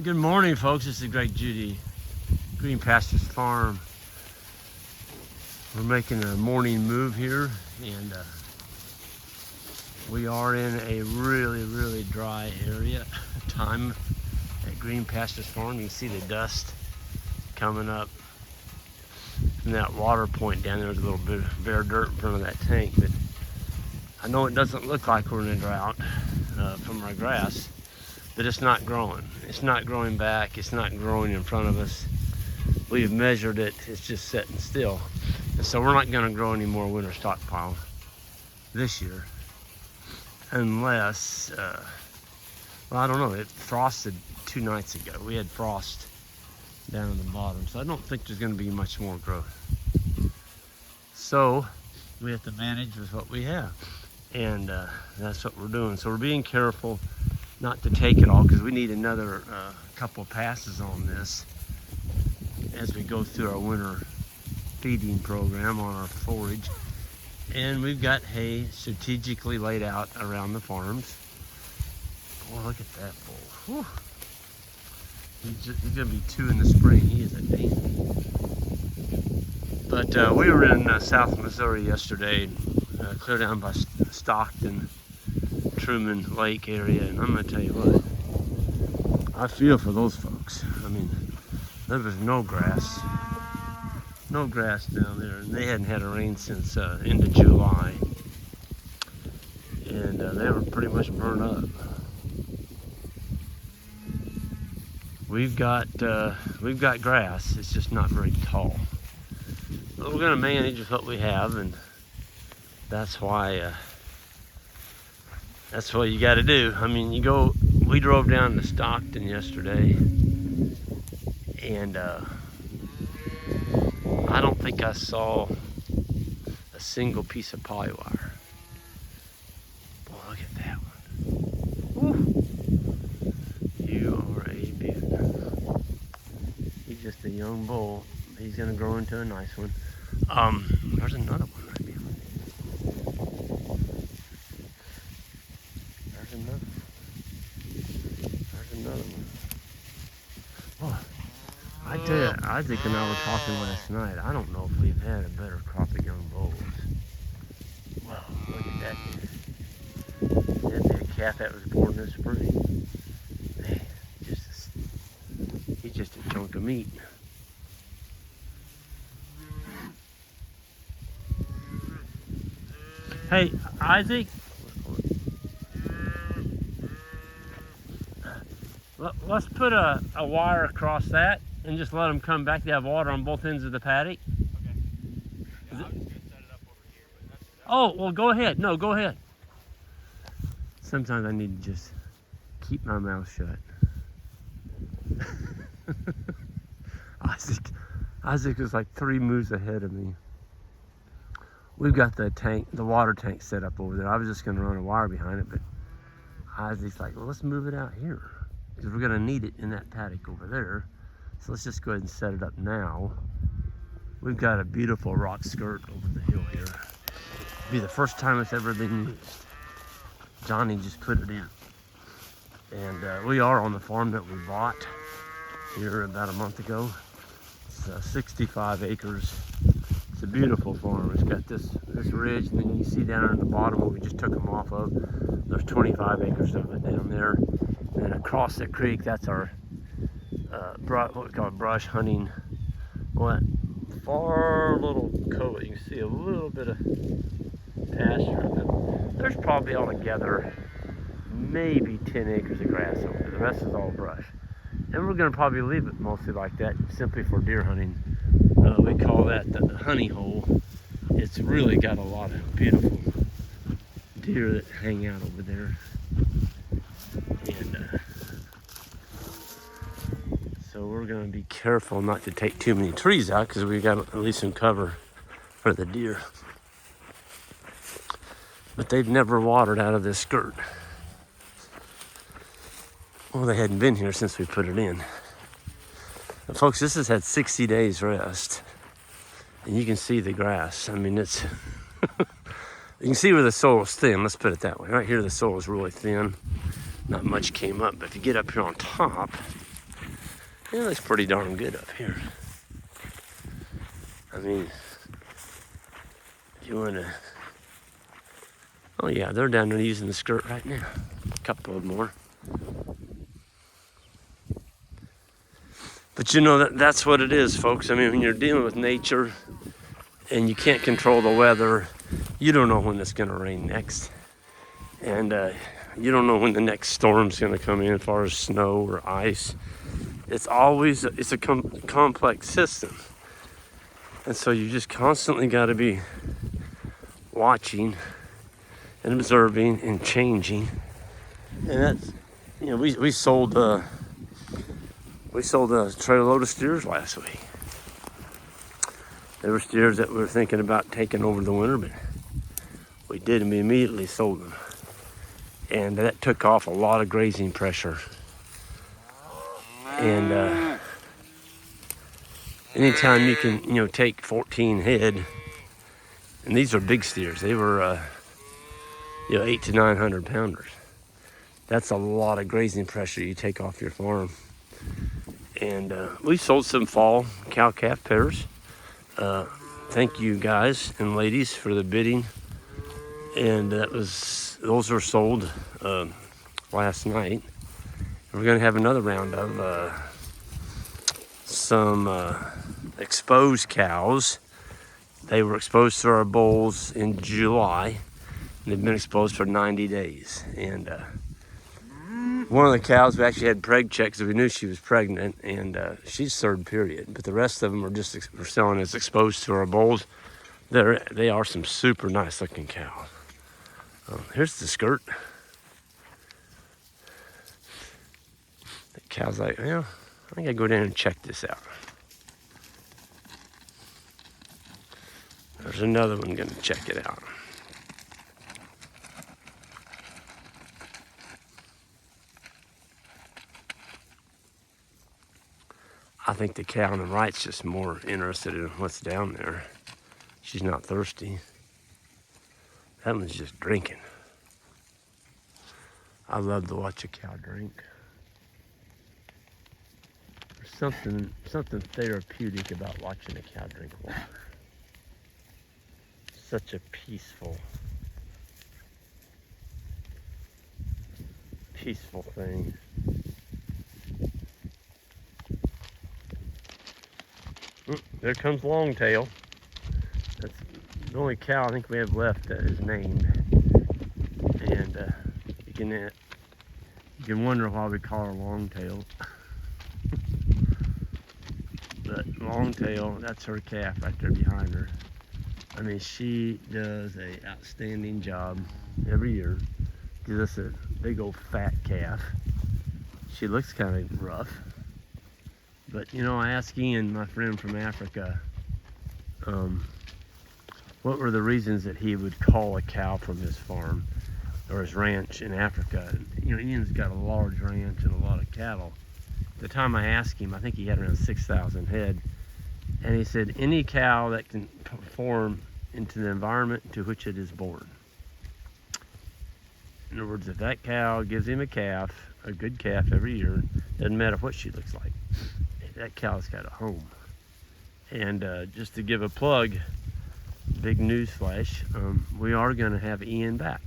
Good morning, folks. This is Greg Judy, Green Pastures Farm. We're making a morning move here, and we are in a really dry time at Green Pastures Farm. You can see the dust coming up from that water point down there. There's a little bit of bare dirt in front of that tank, but I know it doesn't look like we're in a drought from our grass, but it's not growing. It's not growing back. It's not growing in front of us. We've measured it. It's just sitting still. And so we're not going to grow any more winter stockpile this year unless, well, I don't know. It frosted 2 nights ago. We had frost down in the bottom, so I don't think there's going to be much more growth. So we have to manage with what we have, and that's what we're doing. So we're being careful not to take it all, because we need another couple passes on this as we go through our winter feeding program on our forage. And we've got hay strategically laid out around the farms. Boy, look at that bull. Whew. He's gonna be 2 in the spring. He is a dainty. But we were in South Missouri yesterday, clear down by Stockton, Truman Lake area, and I'm gonna tell you what, I feel for those folks. I mean, there was no grass down there, and they hadn't had a rain since end of July, and they were pretty much burned up. We've got grass. It's just not very tall, but we're gonna manage with what we have, and that's why. That's what you got to do. I mean, we drove down to Stockton yesterday, and I don't think I saw a single piece of poly wire. Boy, look at that one. Woo. You are a beaut. He's just a young bull. He's going to grow into a nice one. There's another one right behind me. There's another one. Oh, I tell you, Isaac and I were talking last night. I don't know if we've had a better crop of young bulls. Wow, look at that. That'd be a calf that was born this spring. Man, he's just a chunk of meat. Hey, Isaac. Let's put a wire across that and just let them come back. They have water on both ends of the paddock. Okay. Yeah, I was just going to set it up over here, but that's Oh, well, go ahead. No, go ahead. Sometimes I need to just keep my mouth shut. Isaac is like 3 moves ahead of me. We've got the water tank set up over there. I was just going to run a wire behind it, but Isaac's like, well, let's move it out here, because we're going to need it in that paddock over there. So let's just go ahead and set it up now. We've got a beautiful rock skirt over the hill here. It'll be the first time it's ever been used. Johnny just put it in. And we are on the farm that we bought here about a month ago. It's 65 acres. It's a beautiful farm. It's got this ridge, and then you see down in the bottom where we just took them off of, there's 25 acres of it down there. And across the creek, that's our what we call brush hunting. Well, that far little cove, you can see a little bit of pasture. But there's probably altogether maybe 10 acres of grass over there. The rest is all brush. And we're going to probably leave it mostly like that, simply for deer hunting. We call that the honey hole. It's really got a lot of beautiful deer that hang out over there. And so we're going to be careful not to take too many trees out, because we got at least some cover for the deer. But they've never watered out of this skirt. Well, they hadn't been here since we put it in. But folks, this has had 60 days rest. And you can see the grass. I mean, it's... You can see where the soil is thin, let's put it that way. Right here, the soil is really thin. Not much came up, but if you get up here on top, It looks pretty darn good up here. I mean, if you want to... Oh yeah, they're down there using the skirt right now. A couple of more. But you know, that's what it is, folks. I mean, when you're dealing with nature and you can't control the weather, you don't know when it's going to rain next. And you don't know when the next storm's going to come in as far as snow or ice. It's a complex system. And so you just constantly got to be watching and observing and changing. And that's, you know, we sold a trailer load of steers last week. There were steers that we were thinking about taking over the winter, but we did, and we immediately sold them. And that took off a lot of grazing pressure. And anytime you can, you know, take 14 head, and these are big steers. They were, 800 to 900 pounders. That's a lot of grazing pressure you take off your farm. And we sold some fall cow-calf pairs. Thank you guys and ladies for the bidding. And those were sold last night. We're gonna have another round of some exposed cows. They were exposed to our bulls in July. And they've been exposed for 90 days. And one of the cows, we actually had preg checks, so we knew she was pregnant, and she's third period. But the rest of them we're selling as exposed to our bulls. They are some super nice looking cows. Here's the skirt. The cow's like, well, I think I go down and check this out. There's another one gonna check it out. I think the cow on the right's just more interested in what's down there. She's not thirsty. That one's just drinking. I love to watch a cow drink. There's something therapeutic about watching a cow drink water. Such a peaceful thing. There comes Longtail. That's the only cow I think we have left that is named. And you can wonder why we call her Longtail. But Longtail, that's her calf right there behind her. I mean, she does an outstanding job every year. Gives us a big old fat calf. She looks kind of rough. But, you know, I asked Ian, my friend from Africa, what were the reasons that he would call a cow from his farm or his ranch in Africa. You know, Ian's got a large ranch and a lot of cattle. The time I asked him, I think he had around 6,000 head. And he said, any cow that can perform into the environment to which it is born. In other words, if that cow gives him a calf, a good calf every year, doesn't matter what she looks like, that cow's got a home. And just to give a plug, big news flash, we are going to have Ian back,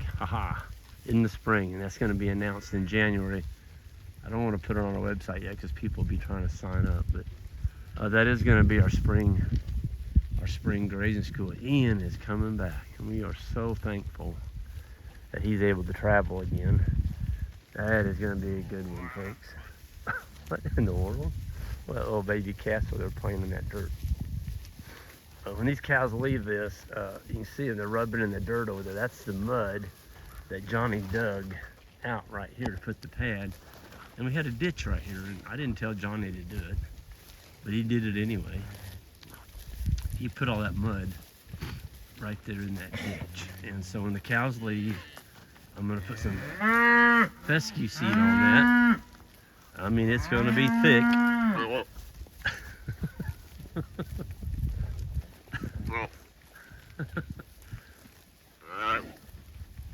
in the spring, and that's going to be announced in January. I don't want to put it on our website yet because people will be trying to sign up, but that is going to be our spring grazing school. Ian is coming back, and we are so thankful that he's able to travel again. That is going to be a good one, folks. What in the world? What little baby calves where they're playing in that dirt. When these cows leave this, you can see them, they're rubbing in the dirt over there. That's the mud that Johnny dug out right here to put the pad. And we had a ditch right here, and I didn't tell Johnny to do it, but he did it anyway. He put all that mud right there in that ditch. And so when the cows leave, I'm gonna put some fescue seed on that. I mean, it's gonna be thick.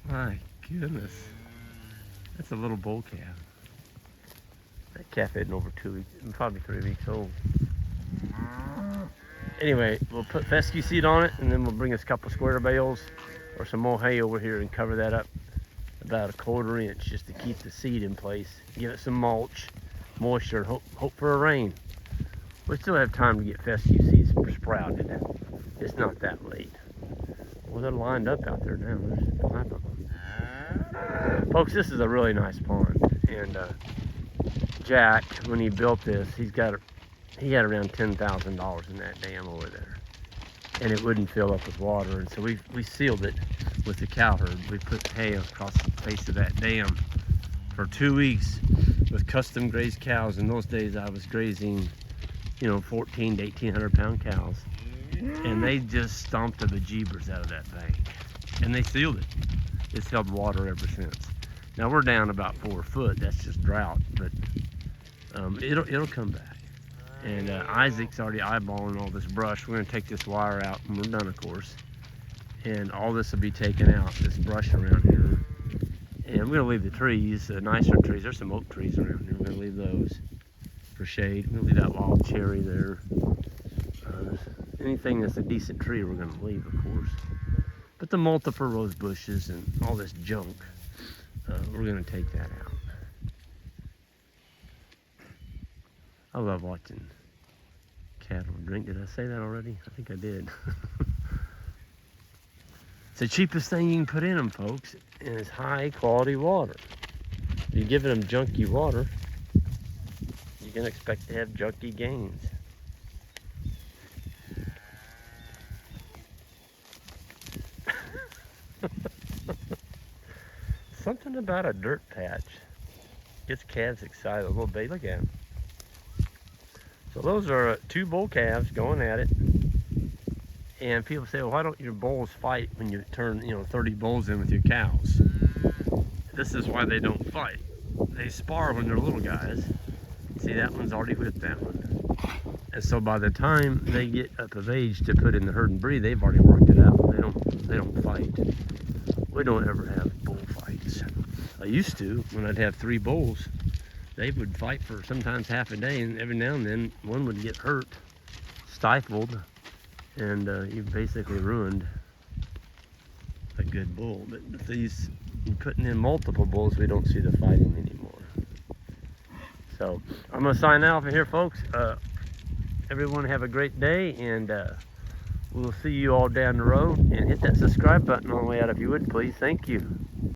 My goodness. That's a little bull calf. That calf isn't over 2 weeks, probably 3 weeks old. Anyway, we'll put fescue seed on it, and then we'll bring us a couple square bales or some more hay over here and cover that up about 1/4 inch just to keep the seed in place. Give it some mulch, moisture, and hope for a rain. We still have time to get fescue seeds sprouted. It's not that late. Well, they're lined up out there now. There's 5 of them. Folks, this is a really nice pond, and Jack, when he built this, he had around $10,000 in that dam over there, and it wouldn't fill up with water, and so we sealed it with the cow herd. We put hay across the face of that dam for 2 weeks with custom grazed cows. In those days, I was grazing, 14 to 1,800 pound cows, and they just stomped the bejeebers out of that bank, and they sealed it. It's held water ever since. Now we're down about 4 foot. That's just drought, but it'll come back. And Isaac's already eyeballing all this brush. We're gonna take this wire out, and we're done, of course. And all this will be taken out, this brush around here. And we're gonna leave the trees, the nicer trees. There's some oak trees around here. We're gonna leave those for shade. We're gonna leave that wild cherry there. Anything that's a decent tree, we're gonna leave, of course. But the multiple rose bushes and all this junk, we're gonna take that out. I love watching cattle drink. Did I say that already? I think I did. It's the cheapest thing you can put in them, folks, and it's high quality water. If you're giving them junky water, you can expect to have junky gains. Something about a dirt patch gets calves excited a little bit. Look at them. So those are 2 bull calves going at it. And people say, well, why don't your bulls fight when you turn, 30 bulls in with your cows? This is why they don't fight. They spar when they're little guys. See, that one's already whipped that one. And so by the time they get up of age to put in the herd and breed, they've already worked it out. They don't fight. We don't ever have bullfights. I used to, when I'd have 3 bulls. They would fight for sometimes half a day, and every now and then one would get hurt, stifled, and you basically ruined a good bull. But with these, putting in multiple bulls, we don't see the fighting anymore. So I'm gonna sign out from here, folks. Everyone have a great day, and we'll see you all down the road. And hit that subscribe button on the way out if you would, please. Thank you.